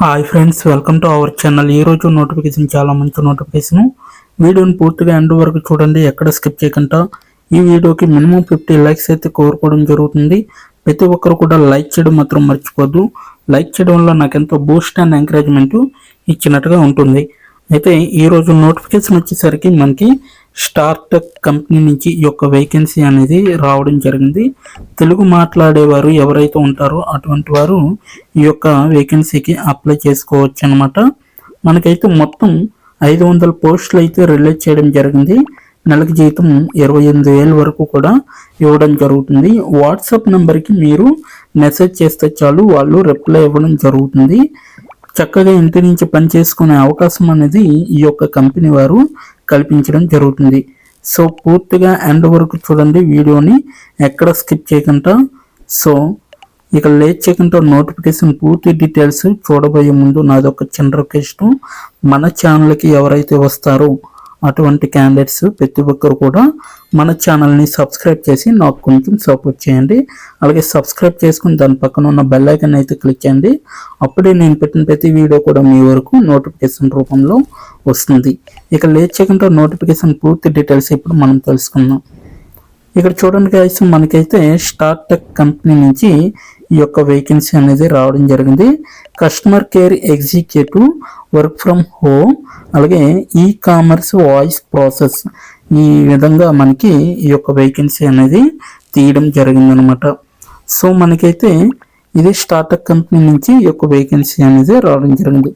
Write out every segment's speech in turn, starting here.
Hi friends, welcome to our channel. ఈ రోజు notification చాలా మంచి నోటిఫికేషన్. వీడియోని పూర్తిగా ఎండ్ వరకు చూడండి, ఎక్కడ స్కిప్ చేయకుండా. ఈ వీడియోకి మినిమం 50 లైక్స్ అయితే కోరుకోవడం జరుగుతుంది. ప్రతి ఒక్కరు కూడా లైక్ చేయడం మాత్రం మర్చిపోద్దు. లైక్ చేయడం వల్ల నాకు ఎంతో బూస్ట్ అండ్ ఎంకరేజ్మెంట్ ఇచ్చినట్టుగా ఉంటుంది. అయితే ఈరోజు నోటిఫికేషన్ వచ్చేసరికి మనకి స్టార్టప్ కంపెనీ నుంచి ఈ యొక్క వేకెన్సీ అనేది రావడం జరిగింది. తెలుగు మాట్లాడేవారు ఎవరైతే ఉంటారో అటువంటి వారు ఈ యొక్క వేకెన్సీకి అప్లై చేసుకోవచ్చు అనమాట. మనకైతే మొత్తం 500 పోస్టులు అయితే రిలీజ్ చేయడం జరిగింది. నెలకి జీతం 28,000 వరకు కూడా ఇవ్వడం జరుగుతుంది. వాట్సాప్ నెంబర్కి మీరు మెసేజ్ చేస్తే చాలు, వాళ్ళు రిప్లై ఇవ్వడం జరుగుతుంది. చక్కగా ఇంటి నుంచి పని చేసుకునే అవకాశం అనేది ఈ యొక్క కంపెనీ వారు కల్పించడం జరుగుతుంది. సో పూర్తిగా ఎండ్ వరకు చూడండి వీడియోని, ఎక్కడ స్కిప్ చేయకుండా. సో ఇక లేట్ చేయకుండా నోటిఫికేషన్ పూర్తి డీటెయిల్స్ చూడబోయే ముందు నాదొక చిన్న రిక్వెస్ట్. మన ఛానల్కి ఎవరైతే వస్తారో అటువంటి క్యాండిడేట్స్ ప్రతి ఒక్కరు కూడా మన ఛానల్ని సబ్స్క్రైబ్ చేసి నాకు కొంచెం సపోర్ట్ చేయండి. అలాగే సబ్స్క్రైబ్ చేసుకుని దాని పక్కన ఉన్న బెల్ ఐకాన్ అయితే క్లిక్ చేయండి. అప్పుడే నేను పెట్టిన ప్రతి వీడియో కూడా మీ వరకు నోటిఫికేషన్ రూపంలో వస్తుంది. ఇక లేట్ చేయకుండా నోటిఫికేషన్ పూర్తి డీటెయిల్స్ ఇప్పుడు మనం తెలుసుకుందాం. ఇక్కడ చూడండి గైస్, మనకైతే స్టార్టప్ కంపెనీ నుంచి ఈ యొక్క వేకెన్సీ అనేది రావడం జరిగింది. Customer care executive, work from home, అలాగే ఈ కామర్స్ వాయిస్ ప్రాసెస్, ఈ విధంగా మనకి ఈ యొక్క వేకెన్సీ అనేది తీయడం జరిగింది అనమాట. సో మనకైతే ఇది స్టార్టప్ కంపెనీ నుంచి ఈ యొక్క వేకెన్సీ అనేది రావడం జరిగింది.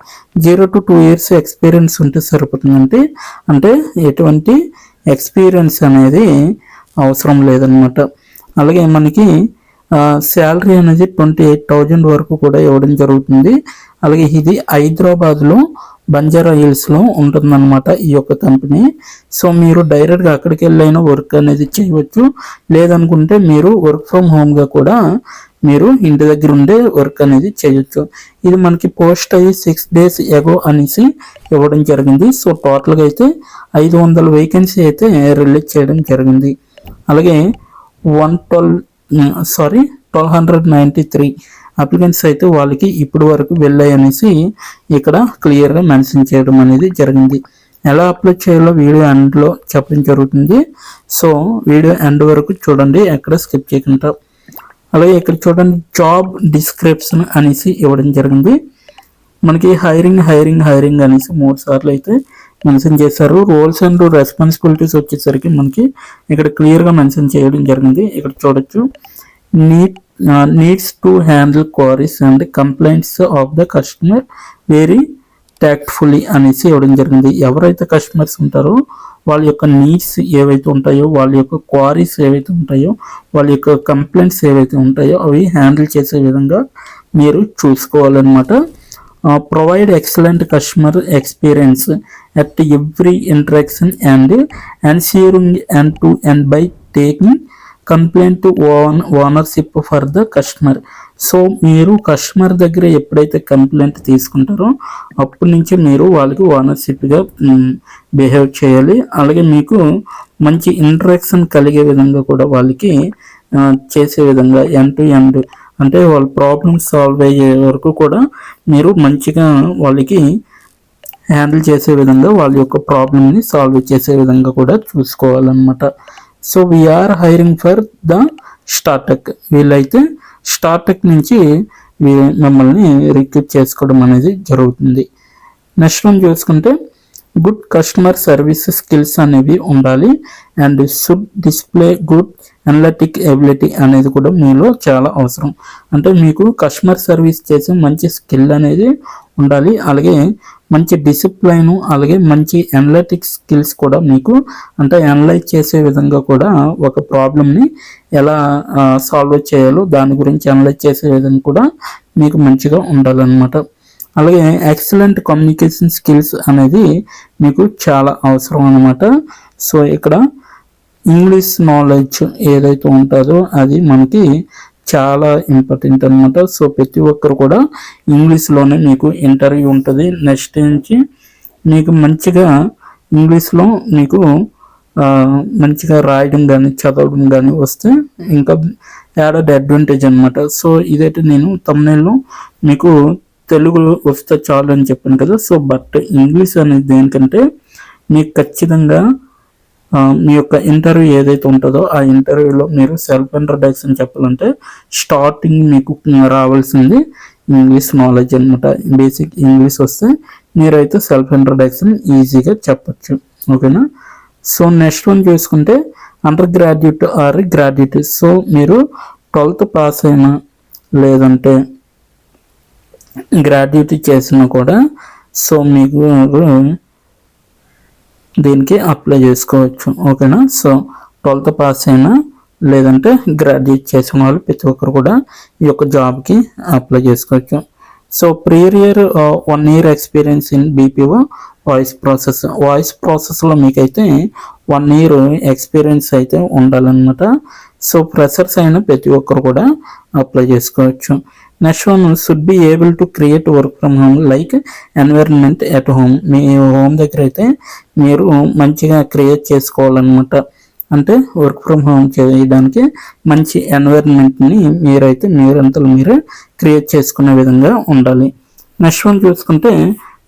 0 to 2 years ఎక్స్పీరియన్స్ ఉంటే సరిపోతుందంటే, అంటే ఎటువంటి ఎక్స్పీరియన్స్ అనేది అవసరం లేదనమాట. అలాగే మనకి శాలరీ అనేది 28,000 వరకు కూడా ఇవ్వడం జరుగుతుంది. అలాగే ఇది హైదరాబాద్లో బంజారా హిల్స్లో ఉంటుందన్నమాట ఈ యొక్క కంపెనీ. సో మీరు డైరెక్ట్గా అక్కడికి వెళ్ళైనా వర్క్ అనేది చేయవచ్చు. లేదనుకుంటే మీరు వర్క్ ఫ్రమ్ హోమ్గా కూడా మీరు ఇంటి దగ్గర ఉండే వర్క్ అనేది చేయొచ్చు. ఇది మనకి పోస్ట్ అయ్యి 6 days ఎగో అనేసి ఇవ్వడం జరిగింది. సో టోటల్గా అయితే 500 వేకెన్సీ అయితే రిలీజ్ చేయడం జరిగింది. అలాగే 1293 అప్లికెంట్స్ అయితే వాళ్ళకి ఇప్పటి వరకు వెళ్ళాయి అనేసి ఇక్కడ క్లియర్గా మెన్షన్ చేయడం అనేది జరిగింది. ఎలా అప్లై చేయాలో వీడియో ఎండ్లో చెప్పడం జరుగుతుంది. సో వీడియో ఎండ్ వరకు చూడండి, ఎక్కడ స్కిప్ చేయకుండా. అలాగే ఇక్కడ చూడండి, జాబ్ డిస్క్రిప్షన్ అనేసి ఇవ్వడం జరిగింది. మనకి హైరింగ్ అనేసి 3 సార్లు అయితే మెన్షన్ చేశారు. రోల్స్ అండ్ రెస్పాన్సిబిలిటీస్ వచ్చేసరికి మనకి ఇక్కడ క్లియర్గా మెన్షన్ చేయడం జరిగింది. ఇక్కడ చూడొచ్చు, needs to handle queries and complaints of the customer very tactfully అనేసి ఇవ్వడం జరిగింది. ఎవరైతే కస్టమర్స్ ఉంటారో వాళ్ళ యొక్క నీడ్స్ ఏవైతే ఉంటాయో, వాళ్ళ యొక్క క్వారీస్ ఏవైతే ఉంటాయో, వాళ్ళ యొక్క కంప్లైంట్స్ ఏవైతే ఉంటాయో అవి హ్యాండిల్ చేసే విధంగా మీరు చూసుకోవాలన్నమాట. Provide excellent customer experience at every interaction and ensuring end-to-end by taking complaint to ownership for the customer. So మీరు కస్టమర్ దగ్గర ఎప్పుడైతే కంప్లైంట్ తీసుకుంటారో అప్పటి నుంచి మీరు వాళ్ళకి ఓనర్షిప్గా బిహేవ్ చేయాలి. అలాగే మీకు మంచి ఇంటరాక్షన్ కలిగే విధంగా కూడా వాళ్ళకి చేసే విధంగా ఎండ్ టు ఎండ్, అంటే వాళ్ళ ప్రాబ్లమ్ సాల్వ్ అయ్యే వరకు కూడా మీరు మంచిగా వాళ్ళకి హ్యాండిల్ చేసే విధంగా, వాళ్ళ యొక్క ప్రాబ్లమ్ని సాల్వ్ చేసే విధంగా కూడా చూసుకోవాలన్నమాట. So we're hiring for the startup, వీళ్ళైతే స్టార్టప్ నుంచి మిమ్మల్ని రిక్రూట్ చేసుకోవడం అనేది జరుగుతుంది. నెక్స్ట్ వన్ చూసుకుంటే, గుడ్ కస్టమర్ సర్వీస్ స్కిల్స్ అనేవి ఉండాలి and should display good analytic ability అనేది కూడా మీలో చాలా అవసరం. అంటే మీకు కస్టమర్ సర్వీస్ చేసే మంచి స్కిల్ అనేది ఉండాలి. అలాగే మంచి డిసిప్లైన్, అలాగే మంచి అనలిటిక్ స్కిల్స్ కూడా మీకు, అంటే అనలైజ్ చేసే విధంగా కూడా ఒక ప్రాబ్లమ్ని ఎలా సాల్వ్ చేయాలో దాని గురించి అనలైజ్ చేసే విధంగా కూడా మీకు మంచిగా ఉండాలన్నమాట. అలాగే ఎక్సలెంట్ కమ్యూనికేషన్ స్కిల్స్ అనేది మీకు చాలా అవసరం అన్నమాట. సో ఇక్కడ ఇంగ్లీష్ నాలెడ్జ్ ఏదైతే ఉంటుందో అది మనకి చాలా ఇంపార్టెంట్ అనమాట. సో ప్రతి ఒక్కరు కూడా ఇంగ్లీష్లోనే మీకు ఇంటర్వ్యూ ఉంటుంది. నెక్స్ట్ నుంచి మీకు మంచిగా ఇంగ్లీష్లో మీకు మంచిగా రాయడం కానీ చదవడం కానీ వస్తే ఇంకా యాడెడ్ అడ్వాంటేజ్ అనమాట. సో ఇదైతే నేను తమ్నైల్లో మీకు తెలుగు వస్తే చాలు అని చెప్పాను కదా. సో బట్ ఇంగ్లీష్ అనేది దేనికంటే మీకు ఖచ్చితంగా మీ యొక్క ఇంటర్వ్యూ ఏదైతే ఉంటుందో ఆ ఇంటర్వ్యూలో మీరు సెల్ఫ్ ఇంట్రడక్షన్ చెప్పాలంటే స్టార్టింగ్ మీకు రావాల్సింది ఇంగ్లీష్ నాలెడ్జ్ అనమాట. బేసిక్ ఇంగ్లీష్ వస్తే మీరైతే సెల్ఫ్ ఇంట్రడక్షన్ ఈజీగా చెప్పచ్చు. ఓకేనా. సో నెక్స్ట్ వన్ చూసుకుంటే under graduate or graduate. So మీరు 12th పాస్ అయినా లేదంటే గ్రాడ్యుయేట్ చేసినా కూడా సో మీకు దీనికి అప్లై చేసుకోవచ్చు. ఓకేనా. సో 12th పాస్ అయినా లేదంటే గ్రాడ్యుయేట్ చేసిన వాళ్ళు ప్రతి ఒక్కరు కూడా ఈ యొక్క జాబ్కి అప్లై చేసుకోవచ్చు. So ప్రీవియర్ 1 year experience in BPO voice ప్రాసెస్లో మీకైతే 1 year ఎక్స్పీరియన్స్ అయితే ఉండాలన్నమాట. సో ఫ్రెషర్స్ అయిన ప్రతి ఒక్కరు కూడా అప్లై చేసుకోవచ్చు. Next one should be able to create work from home like environment at home. Me home దగ్గర అయితే మీరు మంచిగా క్రియేట్ చేసుకోవాలన్నమాట. అంటే వర్క్ ఫ్రమ్ హోమ్ చేయడానికి మంచి ఎన్విరాన్మెంట్ని మీరంతలో మీరే క్రియేట్ చేసుకునే విధంగా ఉండాలి. నెక్స్ట్ వన్ చూసుకుంటే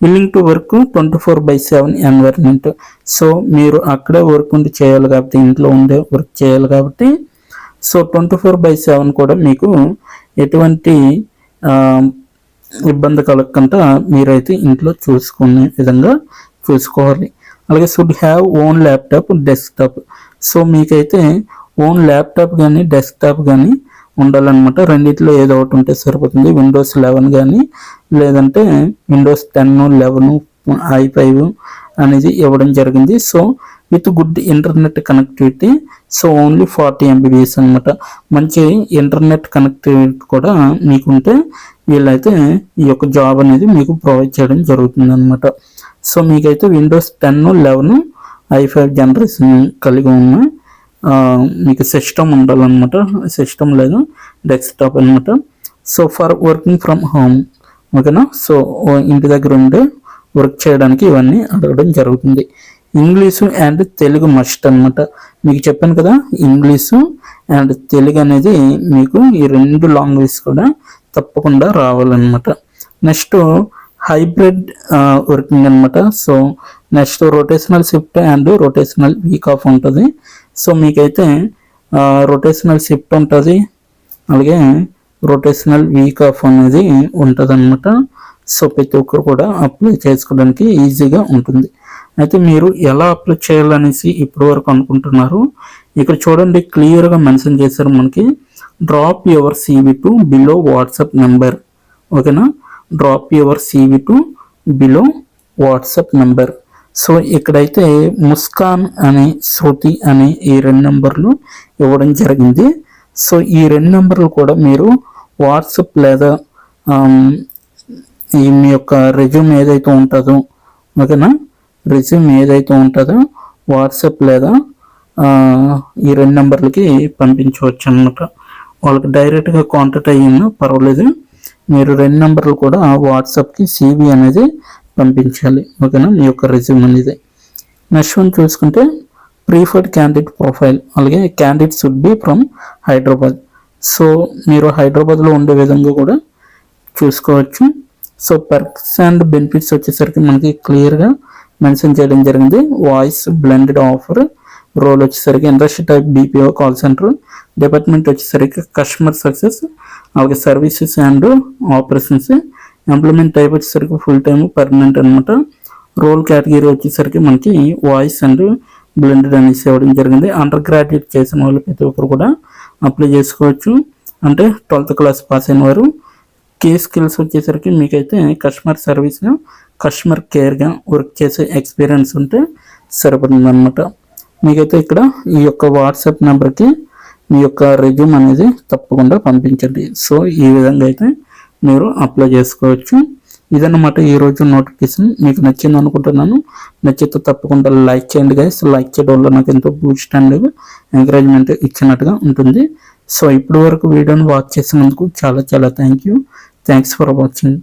willing to work 24/7 environment. So మీరు అక్కడే వర్క్ ఉండి చేయాలి కాబట్టి, ఇంట్లో ఉండే వర్క్ చేయాలి కాబట్టి సో 24/7 కూడా మీకు ఎటువంటి ఇబ్బంది కలగకుండా మీరైతే ఇంట్లో చూసుకునే విధంగా చూసుకోవాలి. అలాగే should have own laptop desktop. So మీకైతే ఓన్ ల్యాప్టాప్ కానీ డెస్క్టాప్ కానీ ఉండాలన్నమాట. రెండిట్లో ఏదో ఒకటి ఉంటే సరిపోతుంది. Windows 11 కానీ లేదంటే Windows 10, 11, i5 అనేది ఇవ్వడం జరిగింది. So with good internet connectivity. So only 40 MBPS అనమాట. మంచి ఇంటర్నెట్ కనెక్టివిటీ కూడా మీకుంటే వీళ్ళైతే ఈ యొక్క జాబ్ అనేది మీకు ప్రొవైడ్ చేయడం జరుగుతుంది అనమాట. సో మీకైతే Windows 10, 11, i5 జనరేషన్ కలిగి ఉన్న మీకు సిస్టమ్ ఉండాలన్నమాట. సిస్టమ్ లేదు, డెస్క్టాప్ అనమాట. So for working from home. ఓకేనా. సో ఇంటి దగ్గర ఉండే వర్క్ చేయడానికి ఇవన్నీ అడగడం జరుగుతుంది. ఇంగ్లీషు అండ్ తెలుగు మస్ట్ అనమాట. మీకు చెప్పాను కదా, ఇంగ్లీషు అండ్ తెలుగు అనేది మీకు ఈ 2 లాంగ్వేజ్ కూడా తప్పకుండా రావాలన్నమాట. నెక్స్ట్ హైబ్రిడ్ వర్కింగ్ అనమాట. So next rotational shift and rotational week off ఉంటుంది. సో మీకైతే రొటేషనల్ షిఫ్ట్ ఉంటుంది, అలాగే రొటేషనల్ వీక్ ఆఫ్ అనేది ఉంటుంది అనమాట. సో ప్రతి ఒక్కరు కూడా అప్లై చేసుకోవడానికి ఈజీగా ఉంటుంది. అయితే మీరు ఎలా అప్లై చేయాలనేసి ఇప్పటి వరకు అనుకుంటున్నారు. ఇక్కడ చూడండి, క్లియర్గా మెన్షన్ చేశారు మనకి. Drop your CV to below WhatsApp number. ఓకేనా. Drop your CV to below WhatsApp number. So ఇక్కడైతే ముస్కాన్ అనే శృతి అనే ఈ 2 నెంబర్లు ఇవ్వడం జరిగింది. సో ఈ 2 నెంబర్లు కూడా మీరు వాట్సాప్ లేదా ఈ మీ యొక్క రెజ్యూమ్ ఏదైతే ఉంటుందో, ఓకేనా, రెజ్యూమ్ ఏదైతే ఉంటుందో వాట్సాప్ లేదా ఈ 2 నెంబర్లకి పంపించవచ్చు అన్నమాట. వాళ్ళకి డైరెక్ట్గా కాంటాక్ట్ అయ్యినా పర్వాలేదు. మీరు 2 నెంబర్లు కూడా వాట్సాప్కి CV అనేది పంపించాలి. ఓకేనా, మీ యొక్క రెజ్యూమ్ అనేది. నెక్స్ట్ వన్ చూసుకుంటే ప్రిఫర్డ్ క్యాండిడేట్ ప్రొఫైల్. అలాగే candidate should be from Hyderabad. So మీరు హైదరాబాద్లో ఉండే విధంగా కూడా చూసుకోవచ్చు. సో పర్క్స్ అండ్ బెనిఫిట్స్ వచ్చేసరికి మనకి క్లియర్గా మెన్షన్ చేయడం జరిగింది. Voice blended offer. రోల్ వచ్చేసరికి industry type BPO call centre. Department వచ్చేసరికి కస్టమర్ సక్సెస్, అలాగే services and operations. Employment type వచ్చేసరికి ఫుల్ టైమ్ పర్మనెంట్ అనమాట. రోల్ కేటగిరీ వచ్చేసరికి మనకి వాయిస్ అండ్ బ్లెండెడ్ అనేసి ఇవ్వడం జరిగింది. అండర్ గ్రాడ్యుయేట్ చేసిన వాళ్ళు ప్రతి ఒక్కరు కూడా అప్లై చేసుకోవచ్చు. అంటే 12th క్లాస్ పాస్ అయిన వారు. కీ స్కిల్స్ వచ్చేసరికి మీకైతే కస్టమర్ సర్వీస్గా, కస్టమర్ కేర్గా వర్క్ చేసే ఎక్స్పీరియన్స్ ఉంటే సరిపడుతుంది అనమాట. మీకైతే ఇక్కడ ఈ యొక్క వాట్సాప్ నెంబర్కి మీ యొక్క రెజ్యూమ్ అనేది తప్పకుండా పంపించండి. సో ఈ విధంగా అయితే మీరు అప్లై చేసుకోవచ్చు. ఇదన్నమాట ఈరోజు నోటిఫికేషన్. మీకు నచ్చింది అనుకుంటున్నాను. నచ్చితే తప్పకుండా లైక్ చేయండి గైస్. లైక్ చేయడం వల్ల నాకు ఎంతో బూస్ట్ అండ్ ఎంకరేజ్మెంట్ ఇచ్చినట్టుగా ఉంటుంది. సో ఇప్పటి వరకు వీడియోని వాచ్ చేసినందుకు చాలా చాలా థ్యాంక్స్ ఫర్ వాచింగ్.